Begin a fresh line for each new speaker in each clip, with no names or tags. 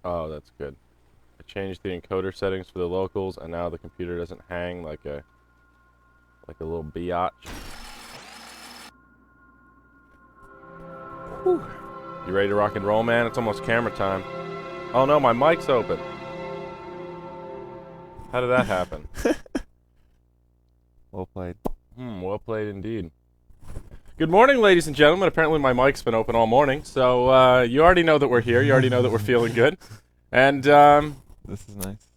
Oh, that's good. I changed the encoder settings for the locals, and now the computer doesn't hang like a little biatch. Whew. You ready to rock and roll, man? It's almost camera time. Oh no, my mic's open. How did that happen?
Well played.
Well played indeed. Good morning, ladies and gentlemen. Apparently my mic's been open all morning, so you already know that we're here. You already know that we're feeling good. And,
This is nice.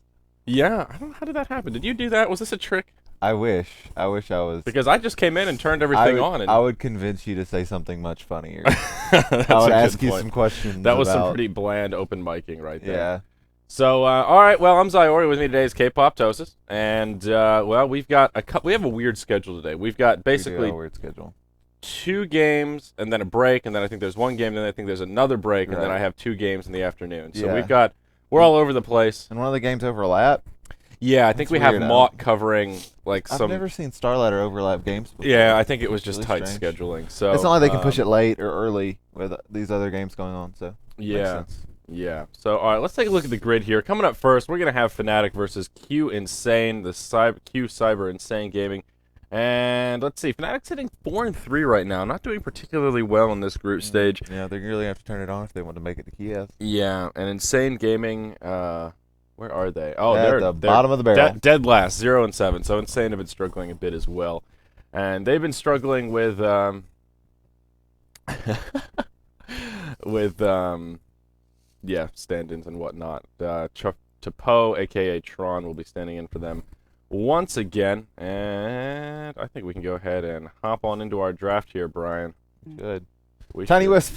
yeah, I don't know, how did that happen? Did you do that? Was this a trick?
I wish I was.
Because I just came in and turned everything on. And
I would convince you to say something much funnier.
That's
I would
a
ask
good
you
point.
some questions.
That was some
about,
pretty bland open micing right there.
Yeah.
So, all right, well, I'm Zyori. With me today is K-Pop-Tosis. And, well, we have a weird schedule today. We've got basically
We do have a weird schedule.
2 games and then a break, and then I think there's 1 game, and then I think there's another break, and then
Right.
I have 2 games in the afternoon. So
Yeah.
we're all over the place.
And one of the games overlap.
Yeah, I think
That's
we have
weird,
Mott covering like
I've
some.
never seen Starladder overlap games before.
Yeah, I think it was just
Really
tight
strange.
scheduling. So
It's not like they can push it late or early with these other games going on. So
Yeah,
makes sense.
yeah. So all right, let's take a look at the grid here. Coming up first, we're gonna have Fnatic versus Q Insane, the Q Cyber Insane Gaming. And let's see, Fnatic's hitting 4-3 right now, not doing particularly well in this group stage.
Yeah, they really have to turn it on if they want to make it to Kiev.
Yeah, and Insane Gaming, where are they? Oh,
At
they're
the bottom of the barrel.
dead last, 0-7. So Insane have been struggling a bit as well, and they've been struggling with with yeah, stand-ins and whatnot. Tapo, aka Tron, will be standing in for them once again, and I think we can go ahead and hop on into our draft here, Brian.
Good.
We
Tiny
should.
Wisp.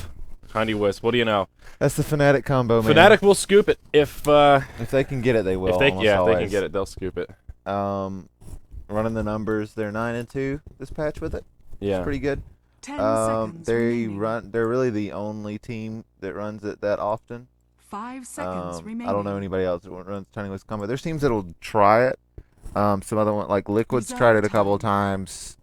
Tiny Wisp. What do you know?
That's the Fnatic combo, man.
Fnatic will scoop it if
they can get it, they will.
if they
almost
can
always.
get it, they'll scoop it.
Running the numbers, they're 9-2 this patch with it.
Yeah.
It's pretty good.
10 seconds remaining.
They're really the only team that runs it that often.
5 seconds remaining.
I don't know anybody else that runs Tiny Wisp combo. There's teams that'll try it. Some other one like Liquid's tried it a couple of times.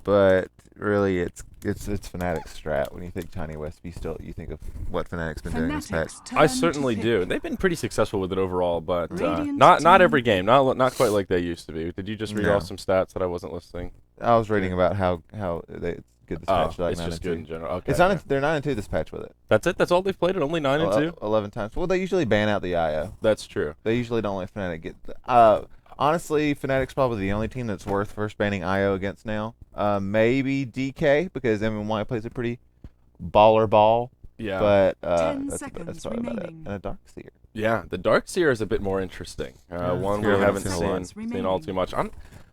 But really it's Fnatic's strat. When you think Tiny Wisp, you think of what Fnatic's been doing this patch.
I certainly do. They've been pretty successful with it overall, but
Radiant
not every
team.
game. Not quite like they used to be. Did you just read
No.
off some stats that I wasn't listening?
I was reading about how it's good this patch. Like
it's just good in
9-2.
general. Okay.
It's not. They're 9-2 this patch with it.
That's it. That's all they've played. It only 9-2.
11 times. Well, they usually ban out the IO.
That's true.
They usually don't let Fnatic get. Honestly, Fnatic's probably the only team that's worth first banning IO against now. Maybe DK because MMY plays a pretty baller ball.
Yeah.
But
10
that's
seconds
probably about it.
remaining.
And a Darkseer.
Yeah, the Darkseer is a bit more interesting. One we
Yeah,
haven't
seen a lot.
seen all too much. I'm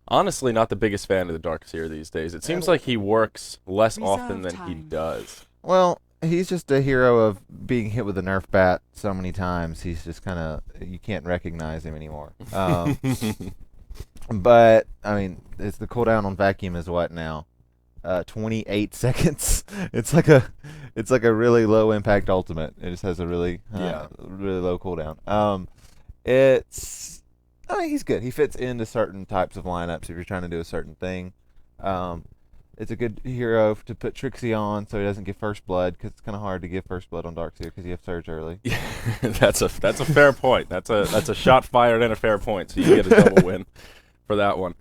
honestly not the biggest fan of the Darkseer these days. It seems like he works less often than he
time.
does.
Well, he's just a hero of being hit with a Nerf bat so many times. He's just kind of you can't recognize him anymore. But I mean, it's the cooldown on vacuum is what now? 28 seconds. It's like a really low impact ultimate. It just has a really really low cooldown. I mean, he's good. He fits into certain types of lineups if you're trying to do a certain thing. It's a good hero to put Trixie on so he doesn't get first blood because it's kind of hard to give first blood on Darkseer because you have surge early.
That's a fair point. That's a shot fired and a fair point. So you get a double win for that one.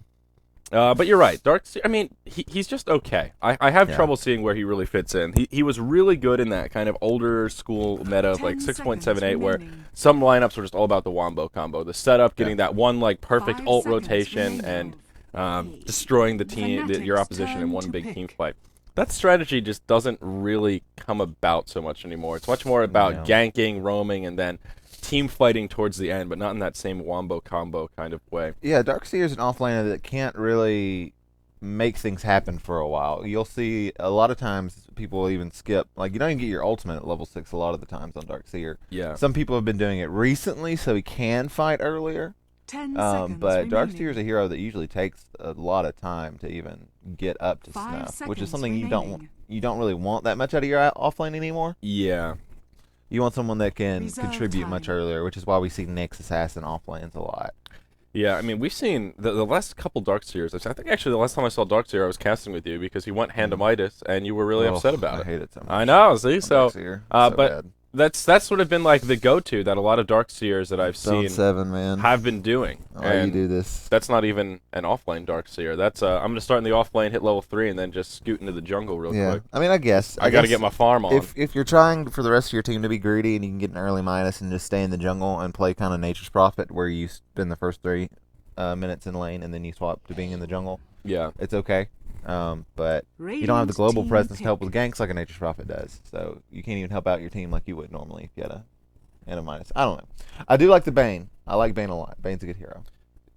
But you're right, Darkseer. I mean, he's just okay. I have trouble seeing where he really fits in. He was really good in that kind of older school meta of like
10
6.78 where
remaining.
some lineups were just all about the wombo combo, the setup, getting that one like perfect
5
ult
seconds
rotation,
remaining.
and destroying the team, your
Fnatic's
opposition in
turn
one
to
big
pick.
team fight. That strategy just doesn't really come about so much anymore. It's much more about
No.
ganking, roaming, and then team fighting towards the end, but not in that same wombo combo kind of way.
Yeah, Darkseer is an offlaner that can't really make things happen for a while. You'll see a lot of times people will even skip. Like, you don't even get your ultimate at level 6 a lot of the times on Darkseer.
Yeah.
Some people have been doing it recently so he can fight earlier.
10 seconds
But
remaining.
Darkseer is a hero that usually takes a lot of time to even get up to
5
snuff, which is
seconds
something
remaining.
you don't really want that much out of your offlane anymore.
Yeah.
You want someone that can
Reserve
contribute much
time.
earlier, which is why we see Nyx Assassin offlanes a lot.
Yeah, I mean, we've seen the last couple Darkseers. I think actually the last time I saw Darkseer, I was casting with you because he went Handamitis, and you were really upset about
I
it.
hate it so much.
I know, see? So,
Darkseer,
but
bad.
That's sort of been like the go-to that a lot of Darkseers that I've
Zone
seen
7, man.
have been doing.
I like you
And
do this.
that's not even an offlane Darkseer. That's I'm gonna start in the offlane, hit level 3, and then just scoot into the jungle real
Yeah,
quick.
I mean, I guess
I got to get my farm on.
If you're trying for the rest of your team to be greedy and you can get an early minus and just stay in the jungle and play kind of Nature's Prophet, where you spend the first 3 minutes in lane and then you swap to being in the jungle,
Yeah.
it's okay. But you don't have the global presence to help with ganks like a Nature's Prophet does, so you can't even help out your team like you would normally if you had a minus. I don't know. I do like the Bane. I like Bane a lot. Bane's a good hero.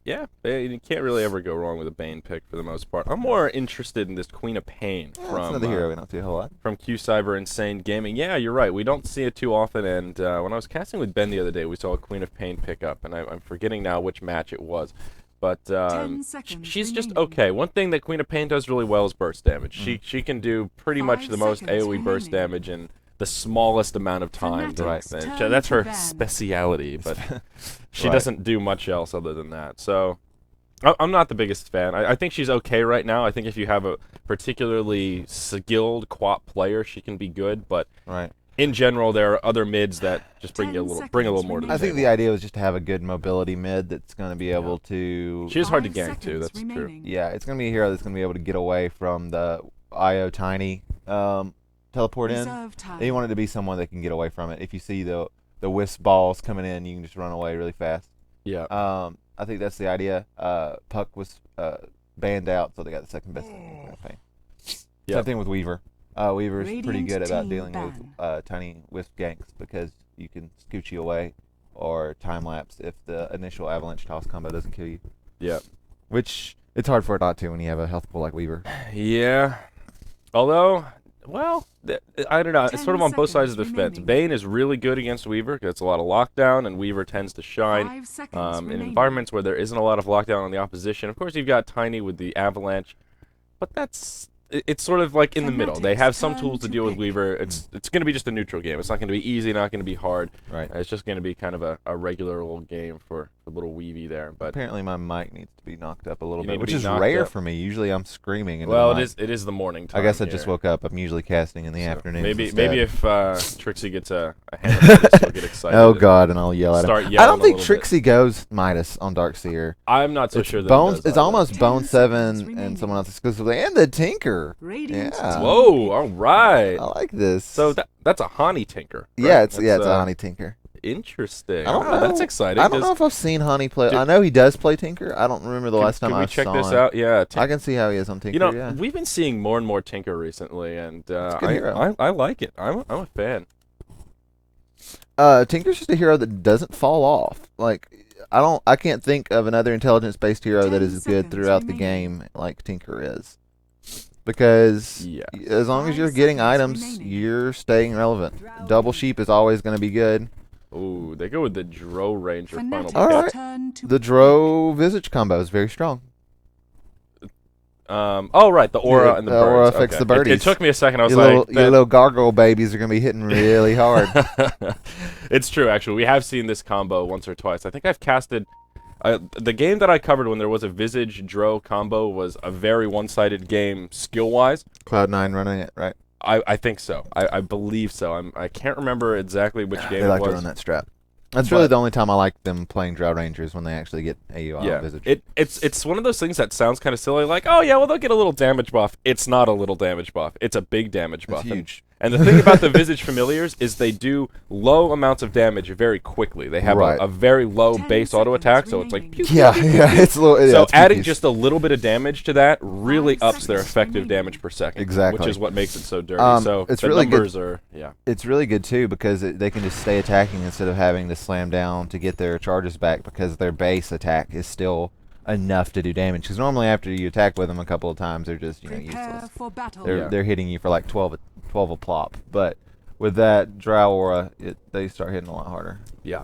Yeah, you can't really ever go wrong with a Bane pick for the most part. I'm more interested in this Queen of Pain
That's
from
another hero we don't see a whole lot.
from Q Cyber Insane Gaming. Yeah, you're right. We don't see it too often. And when I was casting with Ben the other day, we saw a Queen of Pain pick up, and I'm forgetting now which match it was. But
10 seconds
she's just
remaining.
okay. One thing that Queen of Pain does really well is burst damage. She can do pretty much
5
the most
seconds
AoE burst
remaining.
damage in the smallest amount of time.
Fnatic's
And
turn
that's
to
her
ban.
speciality, but she
Right.
doesn't do much else other than that. So I'm not the biggest fan. I think she's okay right now. I think if you have a particularly skilled quap player, she can be good. But
Right.
in general, there are other mids that just bring
10
you a little more to the
I think
table.
the idea was just to have a good mobility mid that's going to be able to.
She is hard to
5
gank too.
seconds
That's true.
remaining.
Yeah, it's going to be a hero that's going to be able to get away from the IO tiny teleport in.
Reserve time.
And you want it to be someone that can get away from it. If you see the wisp balls coming in, you can just run away really fast.
Yeah.
I think that's the idea. Puck was banned out, so they got the second best campaign.
Yep.
Same thing with Weaver. Weaver's pretty
Radiant
good about
team
dealing
ban.
with tiny wisp ganks because you can scoot you away or time lapse if the initial avalanche toss combo doesn't kill you.
Yeah.
Which it's hard for it not to when you have a health pool like Weaver.
Yeah. Although, well, I don't know. It's
10
sort of on both sides of the
seconds
fence.
remaining.
Bane is really good against Weaver because it's a lot of lockdown, and Weaver tends to shine
5 seconds
in
remaining.
environments where there isn't a lot of lockdown on the opposition. Of course, you've got Tiny with the Avalanche, but it's sort of like in the middle. They have some
Fnatic's
tools to
turn
deal
to
with
pick.
Weaver. It's going to be just a neutral game. It's not going to be easy, not going to be hard.
Right.
It's just going to be kind of a regular old game for the little Weavy there. But
Apparently my mic needs to be knocked up a little
You need
bit,
to
which
be
is
knocked
rare
up.
for me. Usually I'm screaming into
well,
the mic.
it is the morning time.
I guess I
here.
just woke up. I'm usually casting in the
So
afternoon.
Maybe
instead.
if Trixie gets a hand on this, he'll get excited.
Oh
and
God, and I'll yell at
start
him.
yelling
I don't
a
think
little bit.
Trixie goes Midas on Darkseer.
I'm not so
It's
sure that
Bones.
it does
It's
either.
almost
10
Bone
seconds
7
remaining.
and someone else exclusively, and the Tinker.
Radiant
Yeah.
team
Whoa! All right.
I like this.
So that's a Honey Tinker. Right?
yeah, it's
That's,
a Honey Tinker.
Interesting.
I don't
Ah,
know.
That's exciting.
I don't know
'cause
if I've seen Honey play.
Dude-
I know he does play Tinker. I don't remember the last time
can
I
we check
saw
this
him.
out? Yeah.
I can see how he is on Tinker.
You know,
yeah.
we've been seeing more and more Tinker recently, and
a good hero.
I like it. I'm a fan.
Tinker's just a hero that doesn't fall off. Like I can't think of another intelligence-based hero that
10
is as good
seconds
throughout the
remaining.
game like Tinker is. Because
Yeah.
as long as
5
you're getting
seconds
items,
remaining.
you're staying relevant. Double sheep is always going to be good.
Ooh, they go with the Dro Ranger final
Fnatic's
pick.
All right.
turn to
The
pick.
Dro Visage combo is very strong.
Oh right, the aura
Yeah,
and the
the
birds.
aura affects
okay.
the
It
birdies.
took me a second. I was
Your
like,
little, your little gargoyle babies are going to be hitting really hard.
It's true, actually. We have seen this combo once or twice. I think I've casted. The game that I covered when there was a Visage Dro combo was a very one-sided game skill-wise.
Cloud9 running it, right?
I think so. I believe so. I can't remember exactly which game
They
it
like
was.
to run that strap. That's really
But-
the only time I like them playing Drow Rangers when they actually get AUI
Yeah,
Visage.
it's one of those things that sounds kind of silly, like, oh yeah, well they'll get a little damage buff. It's not a little damage buff. It's a big damage buff.
It's huge.
And the thing about the Visage Familiars is they do low amounts of damage very quickly. They have
Right.
a very low
10
base auto
seconds
attack, so it's like
remaining.
pew,
Yeah, yeah, it's a little. Yeah,
so
it's
adding
confused.
just a little bit of damage to that really
5
ups their
seconds
effective
remaining.
damage per second.
Exactly.
Which is what makes it so dirty. So
it's
the
really good.
numbers are, yeah.
It's really good too because they can just stay attacking instead of having to slam down to get their charges back because their base attack is still enough to do damage. Because normally after you attack with them a couple of times, they're just
Prepare
useless.
for battle.
They're hitting you for like 12 a plop. But with that Drow aura, they start hitting a lot harder.
Yeah.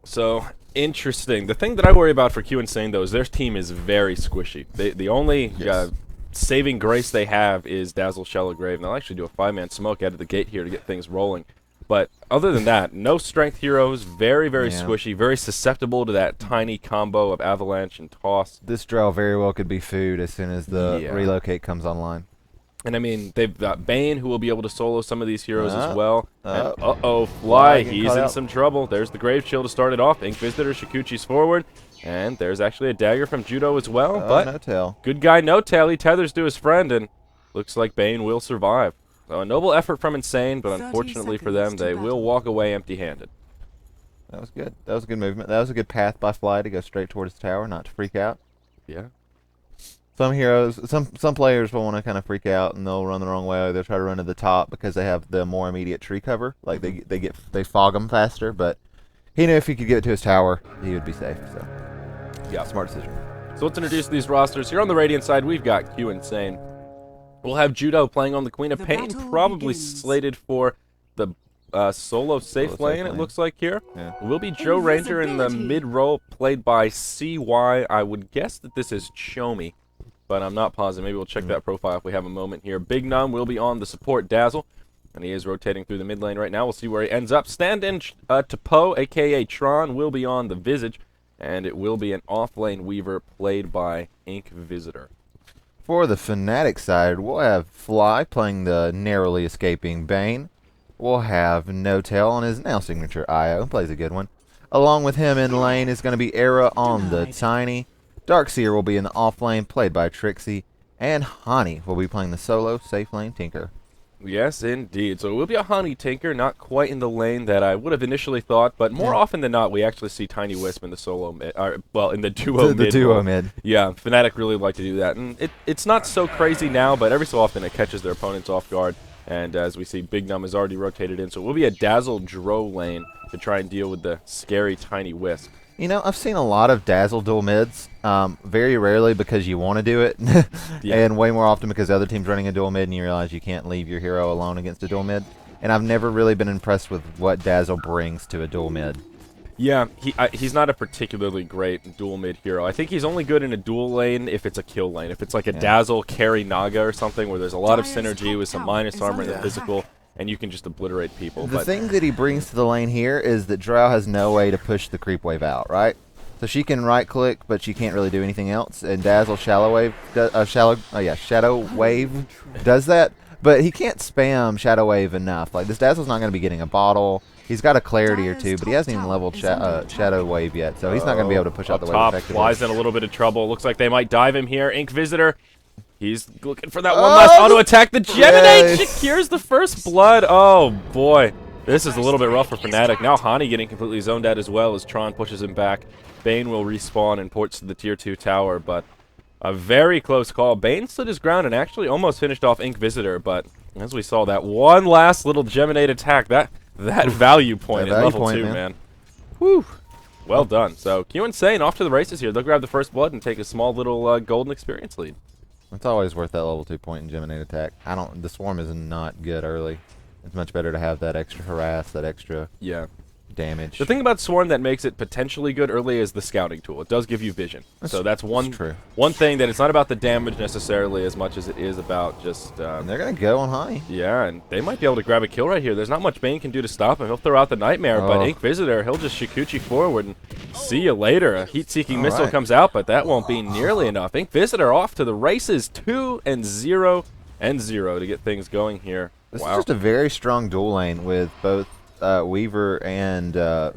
So interesting. The thing that I worry about for Q Insane though is their team is very squishy. The only
Yes.
saving grace they have is Dazzle Shallow Grave, and they'll actually do a 5-man smoke out of the gate here to get things rolling. But other than that, no strength heroes, very, very
Yeah.
squishy, very susceptible to that tiny combo of Avalanche and Toss.
This Drow very well could be food as soon as the
Yeah.
relocate comes online.
And I mean, they've got Bane, who will be able to solo some of these heroes as well. And,
uh,
uh-oh,
Fly
Fly,
getting
he's
caught
in
out.
some trouble. There's the Grave Shield to start it off. Inkvisitor, Shikuchi's forward. And there's actually a dagger from Judo as well. But
no tail.
good guy, no tail. He tethers to his friend, and looks like Bane will survive. So a noble effort from Insane, but
30
unfortunately for
seconds
them,
to
they will
battle.
walk away empty-handed.
That was good. That was a good movement. That was a good path by Fly to go straight towards the tower, not to freak out.
Yeah.
Some heroes, some players will want to kind of freak out and they'll run the wrong way. Or they'll try to run to the top because they have the more immediate tree cover. Like they fog them faster. But he knew if he could get it to his tower, he would be safe. So
Yeah.
smart decision.
So let's introduce these rosters. Here on the Radiant side, we've got Q Insane. We'll have Judo playing on the Queen of
The
Pain,
battle
probably
begins.
slated for the solo safe lane, it looks like here.
Yeah.
Will be Joe Ranger in the
Invisibility.
mid-row, played by CY. I would guess that this is Chomi, but I'm not positive. Maybe we'll check that profile if we have a moment here. Big Num will be on the support Dazzle, and he is rotating through the mid lane right now. We'll see where he ends up. Stand-in Tapo, a.k.a. Tron, will be on the Visage, and it will be an off-lane Weaver played by Inkvisitor.
For the Fnatic side, we'll have Fly playing the narrowly escaping Bane. We'll have No Tail on his now signature IO, plays a good one. Along with him in lane is going to be Era on the
Denied.
Tiny. Darkseer will be in the off lane, played by Trixie. And Hani will be playing the solo safe lane Tinker.
Yes, indeed. So it will be a Honey Tinker, not quite in the lane that I would have initially thought, but more
Yeah.
often than not, we actually see Tiny Wisp in the solo mid, well, in the duo
The
mid.
duo
role.
mid.
Yeah, Fnatic really like to do that, and it's not so crazy now, but every so often it catches their opponents off guard. And as we see, Big Num is already rotated in, so it will be a Dazzle Dro lane to try and deal with the scary Tiny Wisp.
You know, I've seen a lot of Dazzle dual mids. Very rarely because you want to do it,
Yeah.
and way more often because the other team's running a dual mid and you realize you can't leave your hero alone against a dual mid. And I've never really been impressed with what Dazzle brings to a dual mid.
Yeah, he's not a particularly great dual mid hero. I think he's only good in a dual lane if it's a kill lane. If it's like a
Yeah.
Dazzle carry Naga or something where there's a lot of
Dire's
synergy
top
with some
tower
minus
is
armor in the
under
physical, and you can just obliterate people.
The
But
thing that he brings to the lane here is that Drow has no way to push the creep wave out, right? So she can right click, but she can't really do anything else. And Dazzle Shadow Wave does that, but he can't spam Shadow Wave enough. Like this Dazzle's not going to be getting a bottle. He's got a clarity or two, but he hasn't even leveled Shadow Wave yet, so he's not going to be able to push out the wave
top
effectively.
Flies in a little bit of trouble. Looks like they might dive him here. Inkvisitor, he's looking for that one
Oh,
last auto attack. The Geminate
yes.
secures the first blood. Oh boy, this is a little bit rough for Fnatic. Now Hani getting completely zoned out as well as Tron pushes him back. Bane will respawn and ports to the tier 2 tower, but a very close call. Bane stood his ground and actually almost finished off Inkvisitor, but as we saw, that one last little Geminate attack, that value point
That
at
value
level
point,
2,
man.
man. Whew. Well done. So Q Insane off to the races here. They'll grab the first blood and take a small little golden experience lead.
It's always worth that level 2 point in Geminate attack. The Swarm is not good early. It's much better to have that extra harass, that extra
Yeah.
damage.
The thing about Swarm that makes it potentially good early is the scouting tool. It does give you vision. So that's one
true.
one thing that it's not about the damage necessarily as much as it is about just
And they're going to go on high.
yeah, and they might be able to grab a kill right here. There's not much Bane can do to stop him. He'll throw out the Nightmare, but
Oh.
Inkvisitor, he'll just Shikuchi forward and see you later. A heat-seeking
All
missile
right.
comes out, but that won't be nearly enough. Inkvisitor off to the races, 2-0 to get things going here.
This
Wow.
is just a very strong dual lane with both Weaver and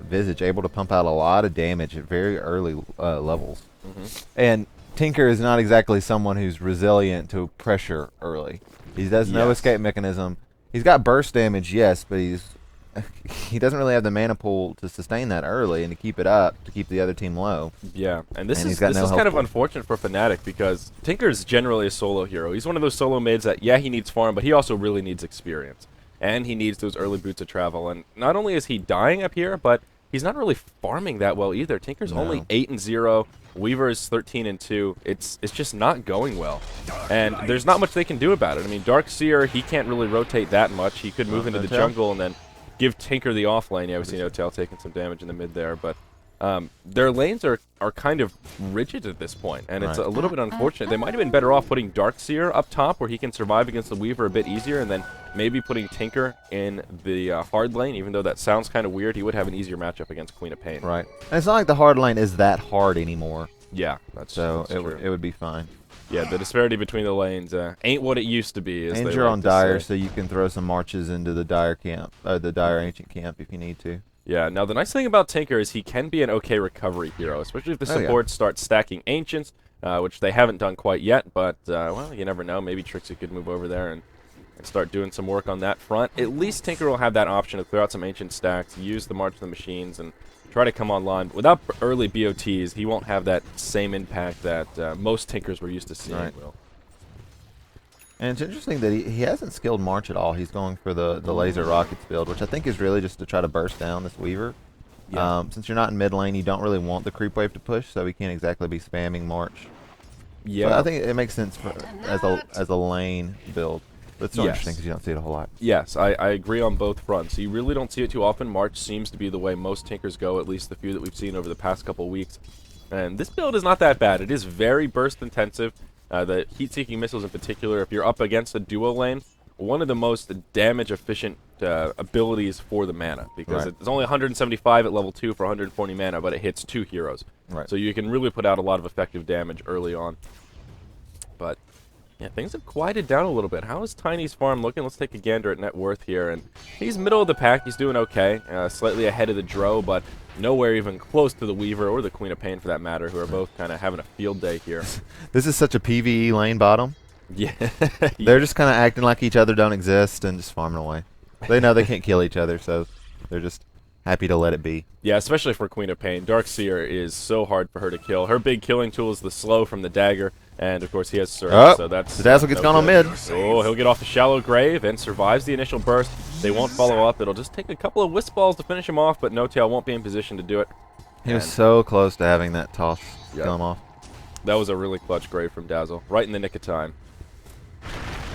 Visage able to pump out a lot of damage at very early levels. And Tinker is not exactly someone who's resilient to pressure early. He has no
Yes.
escape mechanism. He's got burst damage, yes, but he doesn't really have the mana pool to sustain that early and to keep it up, to keep the other team low.
Yeah, and this
And
is
he's got no
kind
health
of
pool.
unfortunate for Fnatic because Tinker's generally a solo hero. He's one of those solo mids that, yeah, he needs farm, but he also really needs experience. And he needs those early boots of travel. And not only is he dying up here, but he's not really farming that well either. Tinker's only 8-0. Weaver is 13-2. It's just not going well. And there's not much they can do about it. I mean, Darkseer, he can't really rotate that much. He could move into the
No-tail.
jungle and then give Tinker the off lane. Yeah, we see No-Tail taking some damage in the mid there, but their lanes are kind of rigid at this point, and it's
Right.
a little bit unfortunate. They might have been better off putting Darkseer up top where he can survive against the Weaver a bit easier, and then maybe putting Tinker in the hard lane, even though that sounds kind of weird. He would have an easier matchup against Queen of Pain.
Right. And it's not like the hard lane is that hard anymore,
Yeah, that's
so
true.
it would be fine.
Yeah, the disparity between the lanes ain't what it used to be. As
And
they
you're
like
on
to
Dire,
say.
so you can throw some marches into the Dire camp, the Dire Ancient camp if you need to.
Yeah, now the nice thing about Tinker is he can be an okay recovery hero, especially if the
Oh, yeah.
supports start stacking Ancients, which they haven't done quite yet, but, well, you never know. Maybe Trixie could move over there and start doing some work on that front. At least Tinker will have that option to clear out some Ancient stacks, use the March of the Machines, and try to come online. Without early BOTs, he won't have that same impact that most Tinkers were used to seeing.
Right.
Will.
And it's interesting that he hasn't skilled March at all. He's going for the Laser Rockets build, which I think is really just to try to burst down this Weaver.
Yeah.
Since you're not in mid lane, you don't really want the creep wave to push, so he can't exactly be spamming March.
Yeah.
So I think it makes sense for, as a lane build. But it's so interesting because you don't see it a whole lot.
Yes, I agree on both fronts. You really don't see it too often. March seems to be the way most Tinkers go, at least the few that we've seen over the past couple weeks. And this build is not that bad. It is very burst intensive. The heat-seeking missiles in particular, if you're up against a duo lane, one of the most damage-efficient abilities for the mana. Because it's only 175 at level 2 for 140 mana, but it hits 2 heroes.
Right.
So you can really put out a lot of effective damage early on. But yeah, things have quieted down a little bit. How is Tiny's farm looking? Let's take a gander at net worth here. And he's middle of the pack. He's doing okay. Slightly ahead of the Dro, but nowhere even close to the Weaver or the Queen of Pain for that matter, who are both kind of having a field day here.
This is such a PvE lane bottom.
Yeah.
They're just kind of acting like each other don't exist and just farming away. They know they can't kill each other, so they're just happy to let it be.
Yeah, especially for Queen of Pain. Darkseer is so hard for her to kill. Her big killing tool is the slow from the dagger, and of course he has Surge, so that's...
The Dazzle gets gone on mid.
Oh, he'll get off the shallow grave and survives the initial burst. They won't follow up. It'll just take a couple of wisp balls to finish him off, but No Tail won't be in position to do it.
He was so close to having that toss kill him off.
That was a really clutch grave from Dazzle, right in the nick of time.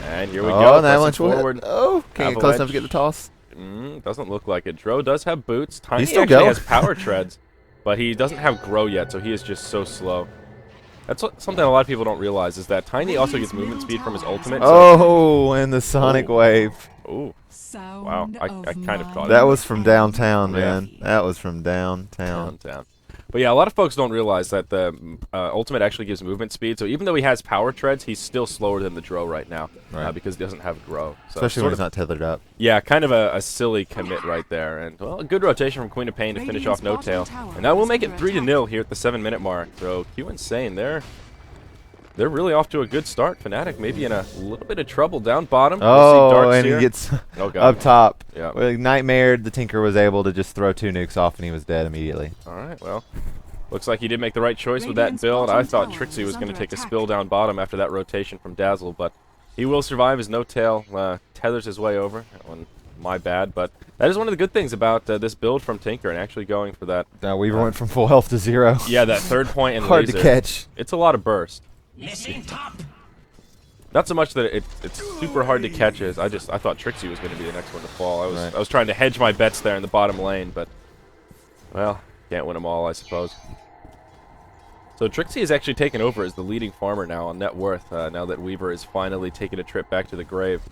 And here we
Oh,
go.
and that
pressing
went
forward.
Oh, can't get close enough to get the toss.
Doesn't look like it. Dro does have boots. Tiny
He's still
actually
going.
has power treads, but he doesn't have grow yet, so he is just so slow. That's something a lot of people don't realize, is that Tiny also gets movement speed from his ultimate.
Oh, and the Sonic Wave.
Ooh. Wow, I kind of caught it.
That was from downtown, man.
Yeah.
That was from downtown.
But yeah, a lot of folks don't realize that the ultimate actually gives movement speed. So even though he has power treads, he's still slower than the Dro right now, because he doesn't have grow. So
Especially when he's not tethered up.
Yeah, kind of a silly commit right there. And well, a good rotation from Queen of Pain to finish off No Tail. And that will make it 3-0 here at the 7-minute mark. So Q Insane, they're really off to a good start. Fnatic maybe in a little bit of trouble down bottom.
Oh, and he gets up top.
Yeah.
Well, Nightmared, the Tinker was able to just throw 2 nukes off and he was dead immediately.
All right, well, looks like he did make the right choice with that build. I thought Trixie was going to take a spill down bottom after that rotation from Dazzle, but he will survive as No Tail tethers his way over. That one, my bad, but that is one of the good things about this build from Tinker and actually going for that.
Weaver went from full health to 0.
Yeah, that 3rd point and
Hard
laser.
to catch.
It's a lot of burst.
Missing top.
Not so much that it's super hard to catch as I thought Trixie was going to be the next one to fall. I was trying to hedge my bets there in the bottom lane, but well, can't win them all, I suppose. So Trixie is actually taken over as the leading farmer now on net worth, now that Weaver is finally taking a trip back to the grave.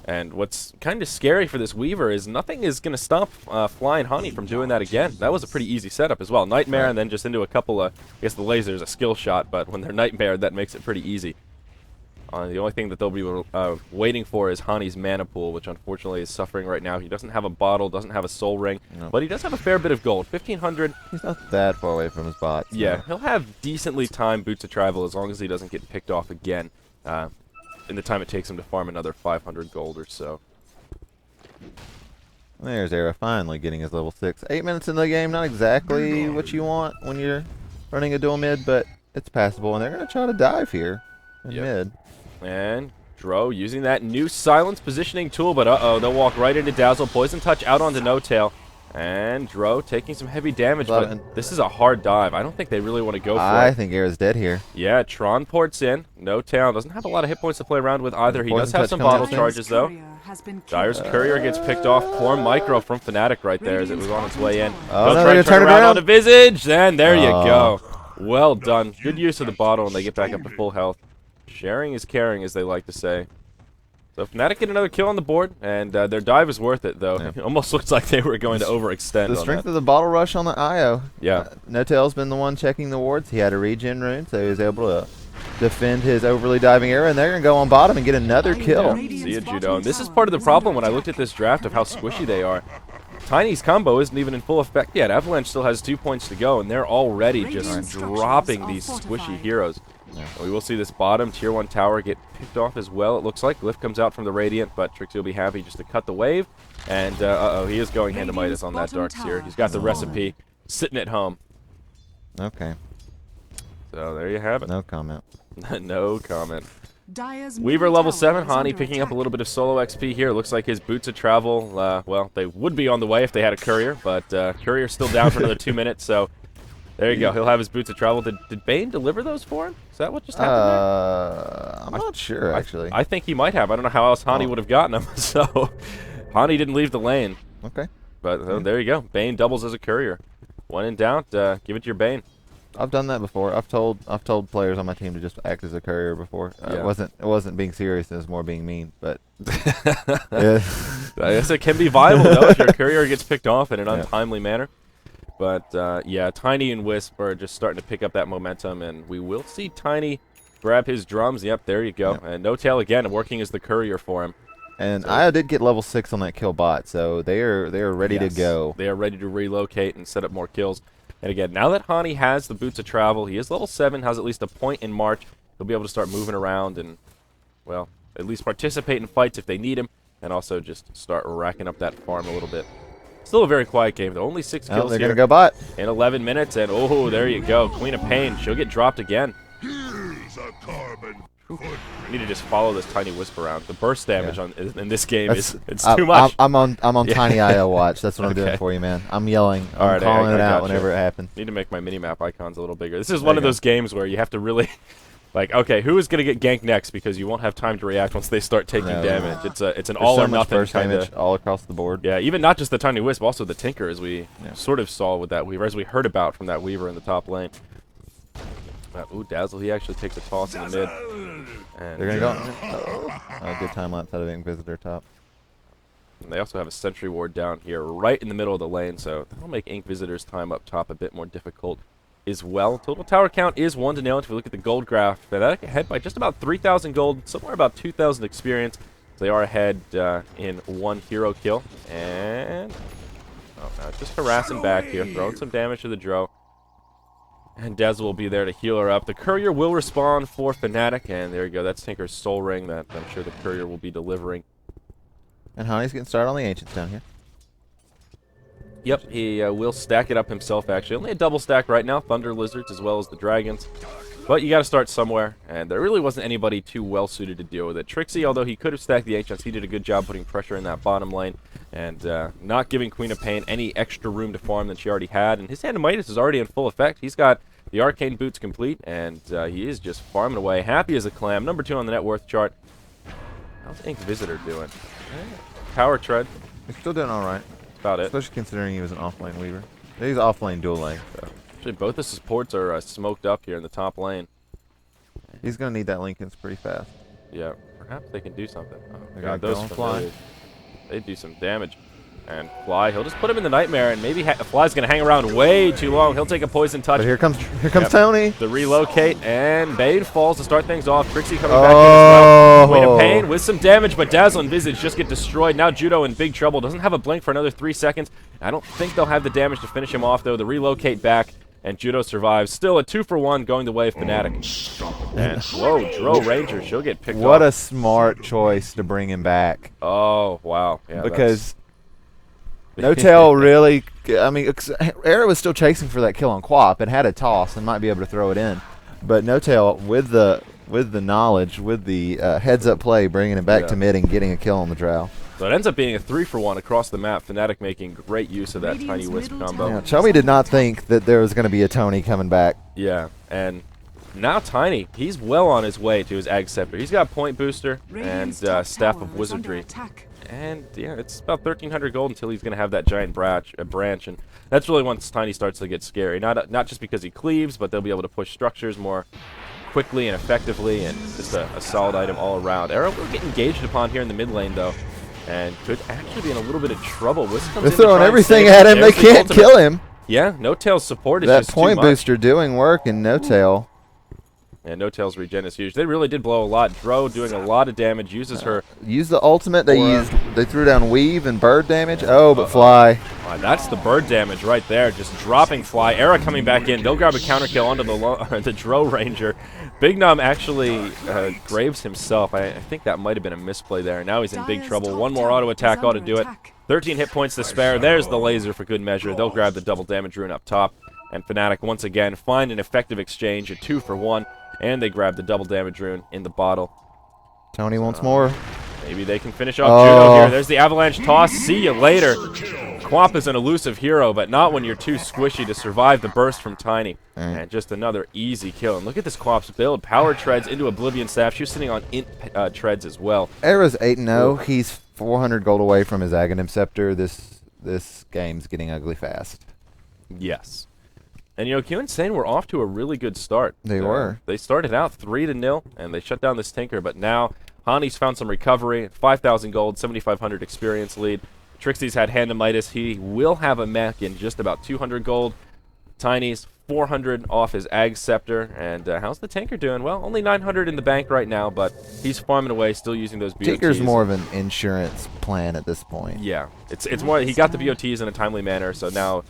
And what's kind of scary for this Weaver is nothing is going to stop Flying Honey from doing that again. That was a pretty easy setup as well. Nightmare and then just into a couple of, I guess the laser is a skill shot, but when they're Nightmare, that makes it pretty easy. The only thing that they'll be waiting for is Hani's mana pool, which unfortunately is suffering right now. He doesn't have a bottle, doesn't have a soul ring, but he does have a fair bit of gold. 1,500.
He's not that far away from his bot. So.
Yeah, he'll have decently timed Boots of Travel as long as he doesn't get picked off again in the time it takes him to farm another 500 gold or so.
There's Era finally getting his level 6. 8 minutes in the game, not exactly what you want when you're running a dual mid, but it's passable, and they're going to try to dive here in mid.
And Dro using that new silence positioning tool, but they'll walk right into Dazzle. Poison Touch out onto No Tail. And Dro taking some heavy damage, but this is a hard dive. I don't think they really want to go for it.
I think Era's dead here.
Yeah, Tron ports in. No Tail doesn't have a lot of hit points to play around with either. He does have some bottle charges, though. Dire's Courier gets picked off. Poor Micro from Fnatic right there as it was on its way in.
Oh,
They'll try to turn around on the Visage, and there you go. Well done. Good use of the bottle, and they get back up to full health. Sharing is caring, as they like to say. So Fnatic get another kill on the board, and their dive is worth it, though. It almost looks like they were going to overextend.
The strength of the bottle rush on the IO.
Yeah.
No Tail's been the one checking the wards. He had a regen rune, so he was able to defend his overly diving arrow, and they're going to go on bottom and get another kill.
See ya, Judo. And this is part of the problem when I looked at this draft of how squishy they are. Tiny's combo isn't even in full effect yet. Avalanche still has 2 points to go, and they're already just dropping these squishy heroes.
Yeah.
We will see this bottom tier 1 tower get picked off as well, it looks like. Glyph comes out from the Radiant, but Trixie will be happy just to cut the wave. And, uh-oh, he is going Hand-to-Midas on that Dark Seer. He's got the recipe sitting at home.
Okay.
So there you have it.
No comment.
No comment.
Dire's
Weaver
middle
level
tower
7.
is
Hani
under
picking up a
attack.
little bit of solo XP here. Looks like his boots of travel, well, they would be on the way if they had a courier, but courier's still down for another 2 minutes, so there you go. He'll have his boots of travel. Did Bane deliver those for him? Is that what just happened there?
I'm not sure, actually.
I think he might have. I don't know how else Hani would have gotten them, so Hani didn't leave the lane.
Okay.
But there you go. Bane doubles as a courier. When in doubt, give it to your Bane.
I've done that before. I've told players on my team to just act as a courier before.
Yeah.
It wasn't being serious. It was more being mean. But yeah.
I guess it can be viable though if your courier gets picked off in an
Yeah.
untimely manner. But yeah, Tiny and Wisp are just starting to pick up that momentum, and we will see Tiny grab his drums. Yep, there you go.
Yep.
And No Tail again working as the courier for him.
And
So-
I did get level 6 on that kill bot, so they are ready to
Yes,
go.
They are ready to relocate and set up more kills. And again, now that Hani has the boots of travel, he is level 7, has at least a point in March. He'll be able to start moving around and, well, at least participate in fights if they need him, and also just start racking up that farm a little bit. Still a very quiet game, though. Only 6
Oh,
kills
they're
here
gonna go bot.
in 11 minutes, and oh, there you go. Queen of Pain, she'll get dropped again.
Here's a carbon footprint.
I need to just follow this Tiny Wisp around. The burst damage in this game is it's
I-
too much.
I'm on
Yeah.
Tiny IO watch. That's what I'm doing
Okay.
for you, man. I'm yelling.
All
I'm
right,
calling
I
it out
gotcha.
whenever it happens.
Need to make my minimap icons a little bigger. This is
There
one
you
of
go.
those games where you have to really, like, okay, who is going to get ganked next because you won't have time to react once they start taking
No.
damage. It's an
There's
all
so
or
much
nothing
burst
kind
damage
of.
all across the board.
Yeah, even not just the Tiny Wisp, also the Tinker, as we
Yeah.
sort of saw with that Weaver, as we heard about from that Weaver in the top lane. Ooh, Dazzle, he actually takes a toss in the mid. And
They're gonna go. Oh, good time lapse out of Inquisitor top.
they also have a Sentry Ward down here right in the middle of the lane, so that'll make Ink Visitor's time up top a bit more difficult as well. Total tower count is 1 to nail. If we look at the gold graph, they're ahead by just about 3,000 gold, somewhere about 2,000 experience. So they are ahead in 1 hero kill. And oh no, just harassing back here, throwing some damage to the Dro. And Dazzle will be there to heal her up. The Courier will respawn for Fnatic, and there you go. That's Tinker's Soul Ring that I'm sure the Courier will be delivering.
And Honey's getting started on the Ancients down here.
Yep, he will stack it up himself, actually. Only a double stack right now, Thunder Lizards as well as the Dragons. But you got to start somewhere, and there really wasn't anybody too well-suited to deal with it. Trixie, although he could have stacked the Ancients, he did a good job putting pressure in that bottom lane and not giving Queen of Pain any extra room to farm than she already had. And his Hand-to-Midas is already in full effect. He's got the Arcane Boots complete, and he is just farming away, happy as a clam. Number 2 on the net worth chart. How's Ink Visitor doing? Power Tread,
He's still doing all right,
about it.
especially considering he was an offlane Weaver. He's offlane dual lane, so
Actually, both the supports are smoked up here in the top lane.
he's gonna need that Linken's pretty fast.
Yeah, perhaps they can do something. Oh,
They're
God,
gonna
those
go on Fly.
familiars. They do some damage. And Fly, he'll just put him in the Nightmare, and maybe Fly's going to hang around way too long. He'll take a poison touch.
But here comes
Yep.
Tony.
The relocate, and Bane falls to start things off. Trixie coming back in as well. Queen of Pain with some damage, but Dazzle and Visage just get destroyed. Now Judo in big trouble. Doesn't have a blink for another 3 seconds. I don't think they'll have the damage to finish him off, though. The relocate back, and Judo survives. Still a 2-for-1 going the way of Fnatic. And, whoa, Dro Ranger, she'll get picked
What
off.
a smart choice to bring him back.
Oh, wow. Yeah,
Because No Tail really, I mean, Arrow was still chasing for that kill on Quap and had a toss and might be able to throw it in. But No Tail, with the knowledge, with the heads-up play, bringing it back
Yeah.
to mid and getting a kill on the Drow.
So it ends up being a 3-for-1 across the map. Fnatic making great use of that
Radiant's
Tiny Wisp
middle
combo.
tower.
Yeah, Chummy did not think that there was going to be a Tony coming back.
Yeah, and now Tiny, he's well on his way to his Ag Scepter. He's got Point Booster and
Radiant's top
Staff
tower
of
is under
Wizardry.
attack.
And yeah, it's about 1,300 gold until he's going to have that giant branch, and that's really once Tiny starts to get scary. Not just because he cleaves, but they'll be able to push structures more quickly and effectively, and just a solid item all around. Arrow will get engaged upon here in the mid lane, though, and could actually be in a little bit of trouble. Wisp comes
They're
in to
throwing
try and
everything
save
at
him.
him. They
There's the
can't
ultimate.
kill him.
Yeah, No Tail's support is
That
just
point
too much.
booster doing work, and No Tail.
And No Tail's regen is huge. They really did blow a lot. Dro doing a lot of damage. Uses her.
Use the ultimate. They
Aura.
They threw down weave and bird damage. Oh, but fly.
That's the bird damage right there. Just dropping fly. Era coming back in. They'll grab a counter kill onto the Dro Ranger. Big Num actually graves himself. I think that might have been a misplay there. Now he's in big trouble. One more auto attack ought to do it. 13 hit points to spare. There's the laser for good measure. They'll grab the double damage rune up top. And Fnatic once again find an effective exchange, a 2-for-1. And they grab the double damage rune in the bottle.
Tony wants more.
Maybe they can finish off Judo here. There's the avalanche toss. See you later. Quap is an elusive hero, but not when you're too squishy to survive the burst from Tiny. And just another easy kill. And look at this Quap's build. Power treads into Oblivion Staff. She was sitting on int treads as well.
Era's 8-0. He's 400 gold away from his Aghanim Scepter. This game's getting ugly fast.
Yes. And, you know, Q and Sane were off to a really good start.
They were.
They started out 3-0, and they shut down this Tinker, but now Hani's found some recovery, 5,000 gold, 7,500 experience lead. Trixie's had Handamitis. He will have a mech in just about 200 gold. Tiny's 400 off his Ag Scepter. And how's the Tinker doing? Well, only 900 in the bank right now, but he's farming away, still using those BOTs.
Tinker's more of an insurance plan at this point.
Yeah, it's more. He got the BOTs in a timely manner, so now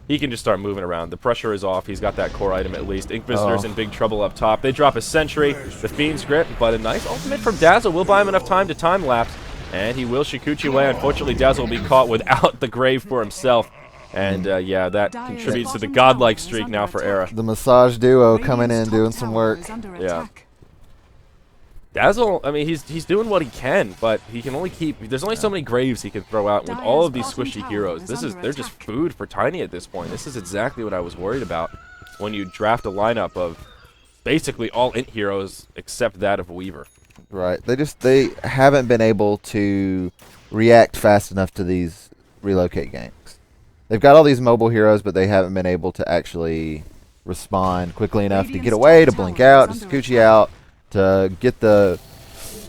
he can just start moving around. The pressure is off. He's got that core item at least. Ink Visitor's in big trouble up top. They drop a Sentry, the Fiend's Grip, but a nice ultimate from Dazzle will buy him enough time to time-lapse, and he will Shikuchi away. Unfortunately, Dazzle will be caught without the grave for himself. And, yeah, that contributes to the godlike streak now for Era.
The massage duo coming in, doing some work.
Yeah. Dazzle, I mean, he's doing what he can, but he can only keep. There's only so many graves he can throw out with all of these squishy heroes. They're just food for Tiny at this point. This is exactly what I was worried about when you draft a lineup of basically all int heroes except that of Weaver.
Right. They haven't been able to react fast enough to these relocate ganks. They've got all these mobile heroes, but they haven't been able to actually respond quickly enough to get away, to blink out, to Sakuchi out, to get the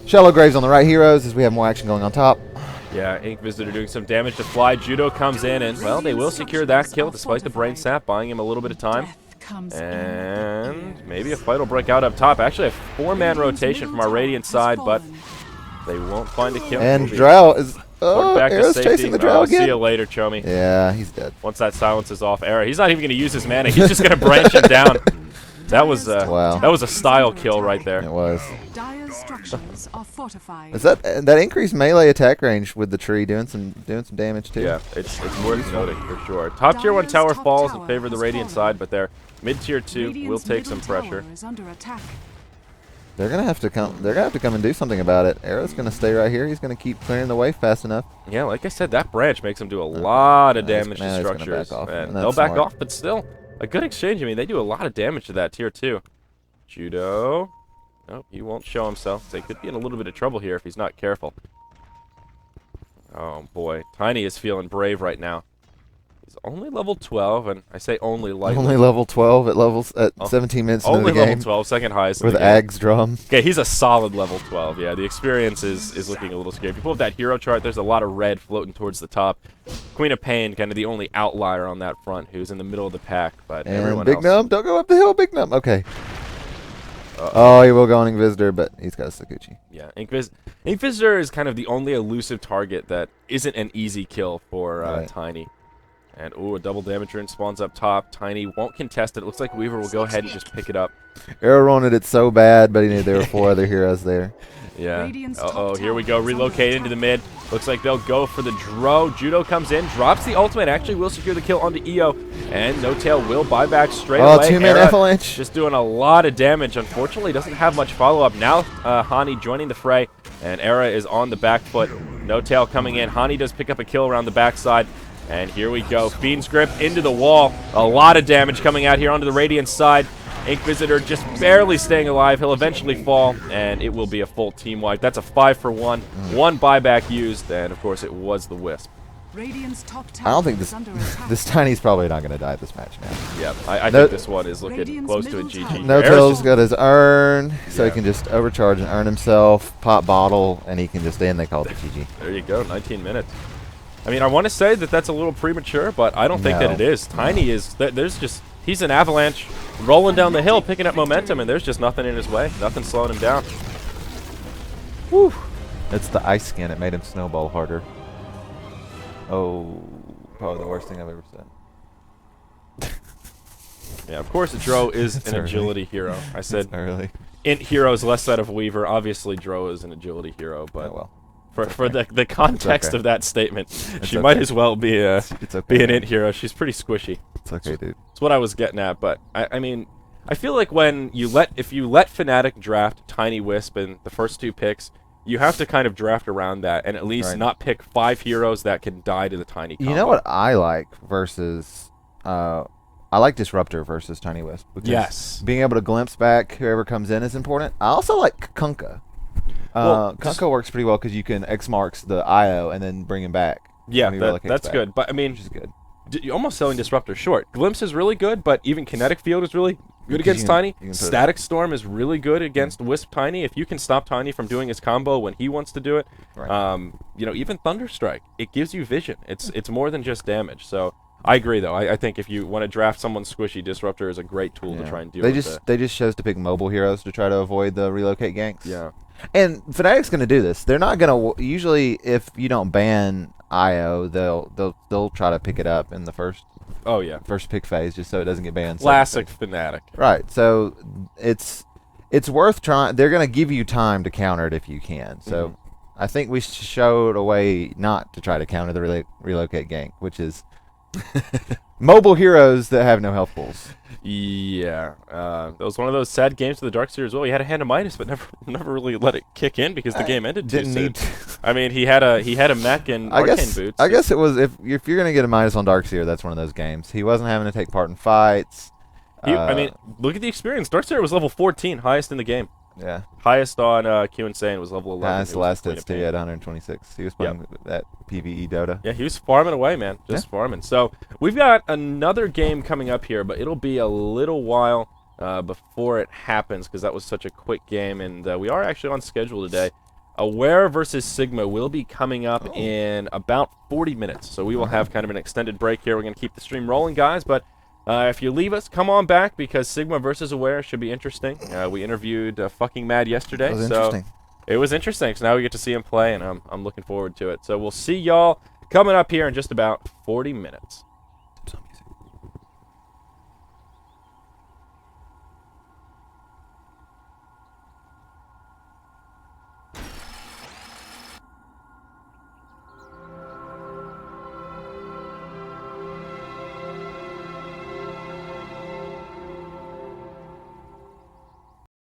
shallow graves on the right heroes as we have more action going on top.
Yeah, Ink Visitor doing some damage to Fly. Judo comes in, and, well, they will secure that kill despite the Brain Sap, buying him a little bit of time. And maybe a fight will break out up top. Actually, a 4-man rotation from our Radiant side, but they won't find a kill.
And Drow is...
back to
Era's
safety.
chasing the Drow again.
See you later, Chomi.
Yeah, he's dead.
Once that silence is off, Era, he's not even going to use his mana. He's just going to branch him down. That was
Wow.
That was a style kill right there.
It was.
Dire's structures are fortified.
Is that increased melee attack range with the tree doing some damage too?
Yeah, it's worth noting for sure. Top tier 1 tower falls in favor of the Radiant side, but their mid tier 2 will take some pressure.
They're gonna have to come. They're gonna have to come and do something about it. Era's gonna stay right here. He's gonna keep clearing the way fast enough.
Yeah, like I said, that branch makes them do a lot of damage to
he's gonna
structures,
back off,
and
and
they'll back
that's
off, but still a good exchange. I mean, they do a lot of damage to that tier 2. Judo. Nope, he won't show himself. They could be in a little bit of trouble here if he's not careful. Oh boy, Tiny is feeling brave right now. He's only level 12, and I say only lightly.
Only level 12 at levels at 17 minutes into the
Only
game.
level 12, second highest.
With Ag's drum.
Okay, he's a solid level 12. Yeah, the experience is looking a little scary. If you pull up that hero chart, there's a lot of red floating towards the top. Queen of Pain, kind of the only outlier on that front, who's in the middle of the pack, but everyone
And Big
else.
Num, don't go up the hill, Big Num. Okay. Oh, he will go on Ink Visitor, but he's got a Sakuchi.
Yeah, Ink Visitor is kind of the only elusive target that isn't an easy kill for
Right.
Tiny. And, ooh, a double damage rune spawns up top. Tiny won't contest it. Looks like Weaver will go ahead and just pick it up.
Era wanted it so bad, but he knew there were 4 other heroes there.
Yeah. Uh-oh, here we go. Relocate into the mid. Looks like they'll go for the Dro. Judo comes in, drops the ultimate. Actually will secure the kill onto EO. And No Tail will buy back straight away.
2-man
Era
avalanche.
just doing a lot of damage. Unfortunately, doesn't have much follow-up. Now Hani joining the fray. And Era is on the back foot. No Tail coming in. Hani does pick up a kill around the backside. And here we go. Fiend's Grip into the wall. A lot of damage coming out here onto the Radiant side. Ink Visitor just barely staying alive. He'll eventually fall, and it will be a full team wipe. That's a 5-for-1. 1 buyback used, and of course it was the Wisp.
I don't think this Tiny's probably not going to die this match now.
Yeah, I think this one is looking close to a GG.
No Tail's got his urn, so
Yeah.
he can just overcharge and earn himself, pop bottle, and he can just end. They call it the GG.
There you go, 19 minutes. I mean, I want to say that that's a little premature, but I don't think that
No.
it is. Tiny is, he's an avalanche rolling down the hill, picking up momentum, and there's just nothing in his way. Nothing slowing him down.
Whew. It's the ice skin. It made him snowball harder. Oh, probably the worst thing I've ever said.
Yeah, of course, Dro is
It's
an
early.
agility hero. I said
Early.
int hero is less that of Weaver. Obviously, Dro is an agility hero, but
Oh, well.
for the context
okay.
of that statement, she
okay.
might as well be
It's okay.
be an
man.
int hero. She's pretty squishy.
It's okay, dude.
That's what I was getting at, but I mean, I feel like if you let Fnatic draft Tiny Wisp in the first 2 picks, you have to kind of draft around that and at least
Right.
not pick 5 heroes that can die to the Tiny combo.
You know what I like versus I like Disruptor versus Tiny Wisp. Because
Yes.
being able to glimpse back whoever comes in is important. I also like Kunkka.
Well,
Kunkka works pretty well because you can X marks the IO and then bring him back.
Yeah,
when he relocates
that's
back,
good. But I mean,
which is good.
you're almost selling Disruptor short. Glimpse is really good, but even Kinetic Field is really good
Because
against
you can-
Tiny.
you can put it-
Static Storm is really good against Wisp Tiny. If you can stop Tiny from doing his combo when he wants to do it,
Right.
you know, even Thunderstrike, it gives you vision. It's more than just damage. So I agree, though. I think if you want to draft someone squishy, Disruptor is a great tool to
Yeah.
try and deal
They
with
just they just chose to pick mobile heroes to try to avoid the relocate ganks.
Yeah.
And Fnatic's going to do this. They're not going to usually if you don't ban IO, they'll try to pick it up in the first
Oh, yeah.
pick phase just so it doesn't get banned.
Classic Fnatic.
Right. So it's worth trying. They're going to give you time to counter it if you can. So
Mhm.
I think we showed a way not to try to counter the relocate gank, which is mobile heroes that have no health pools.
Yeah, that was one of those sad games for the Darkseer as well. He had a hand of Midas, but never really let it kick in because the game ended too
Didn't
soon.
need to.
I mean, he had a mech and
I
arcane
guess
boots.
I guess it was if you're gonna get a minus on Darkseer, that's one of those games. He wasn't having to take part in fights.
I mean, look at the experience. Darkseer was level 14, highest in the game.
yeah.
Highest on Q Insane was level 11.
That's
He
the
was
last
Queen
hits
of
too.
Pain.
He had 126. He was playing that PvE Dota.
Yeah, he was farming away, man. Just farming. So we've got another game coming up here, but it'll be a little while before it happens because that was such a quick game, and we are actually on schedule today. Aware versus Sigma will be coming up in about 40 minutes, so we will have kind of an extended break here. We're going to keep the stream rolling, guys, but if you leave us, come on back because Sigma versus Aware should be interesting. We interviewed Fucking Mad yesterday,
That was
so
interesting.
it was interesting. So now we get to see him play, and I'm looking forward to it. So we'll see y'all coming up here in just about 40 minutes.